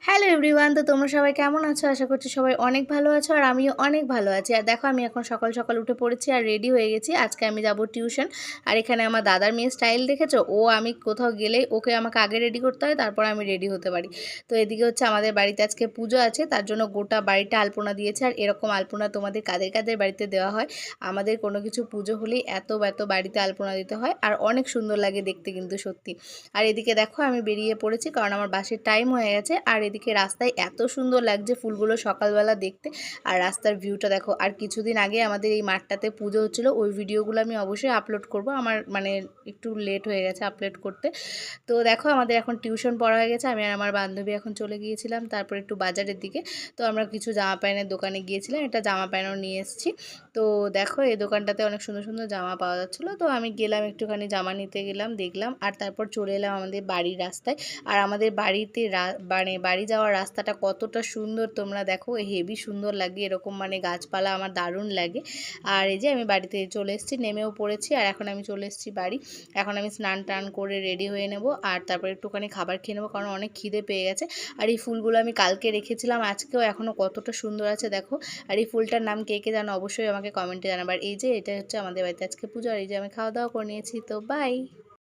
Hello everyone, তো তোমরা সবাই কেমন আছো? আশা করছি সবাই অনেক ভালো আছো আর আমিও অনেক ভালো আছি। আর দেখো আমি এখন সকাল সকাল উঠে পড়েছি আর রেডি হয়ে গেছি। আজকে আমি যাব টিউশন। আর এখানে আমার দাদার মেয়ের স্টাইল দেখেছো? আমি কোথাও গেলেই ওকে আমাকে আগে রেডি করতে হয়, তারপর আমি রেডি হতে পারি। তো এদিকে হচ্ছে আমাদের বাড়িতে আজকে পুজো আছে, তার জন্য গোটা বাড়িটা আলপনা দিয়েছে। আর এরকম আলপনা তোমাদের কাদের কাদের বাড়িতে দেওয়া হয়? আমাদের কোনো কিছু পুজো হলেই এত এত বাড়িতে আলপনা দিতে হয় আর অনেক সুন্দর লাগে দেখতে কিন্তু সত্যি। আর এদিকে দেখো আমি বেরিয়ে পড়েছি কারণ আমার বাসের টাইম হয়ে গেছে। আর এদিকে রাস্তায় এত সুন্দর লাগছে ফুলগুলো সকালবেলা দেখতে, আর রাস্তার ভিউটা দেখো। আর কিছুদিন আগে আমাদের এই মাঠটাতে পুজো হচ্ছিলো, ওই ভিডিওগুলো আমি অবশ্যই আপলোড করব। আমার মানে একটু লেট হয়ে গেছে আপলোড করতে। তো দেখো আমাদের এখন টিউশন পড়া হয়ে গেছে, আমি আর আমার বান্ধবী এখন চলে গিয়েছিলাম তারপর একটু বাজারের দিকে। তো আমরা কিছু জামা প্যান্টের দোকানে গিয়েছিলাম, এটা জামা প্যান্টও নিয়ে এসেছি। তো দেখো এই দোকানটাতে অনেক সুন্দর সুন্দর জামা পাওয়া যাচ্ছিলো, তো আমি গেলাম একটুখানি জামা নিতে গেলাম, দেখলাম আর তারপর চলে এলাম আমাদের বাড়ির রাস্তায়। আর আমাদের বাড়িতে মানে বাড়ি যাওয়ার রাস্তাটা কতটা সুন্দর তোমরা দেখো, হেভি সুন্দর লাগে এরকম মানে গাছপালা আমার দারুণ লাগে। আর এই যে আমি বাড়িতে চলে এসেছি, নেমেও পড়েছি আর এখন আমি চলে এসেছি বাড়ি। এখন আমি স্নান টান করে রেডি হয়ে নেব আর তারপর একটুখানি খাবার খেয়ে নেবো কারণ অনেক খিদে পেয়ে গেছে। আর এই ফুলগুলো আমি কালকে রেখেছিলাম, আজকেও এখনও কতটা সুন্দর আছে দেখো। আর এই ফুলটার নাম কে কে জানো অবশ্যই আমাকে কমেন্টে জানাবার। এই যে এটা হচ্ছে আমাদের বাড়িতে আজকে পুজো, আর এই যে আমি খাওয়া দাওয়া করে নিয়েছি, তো বাই।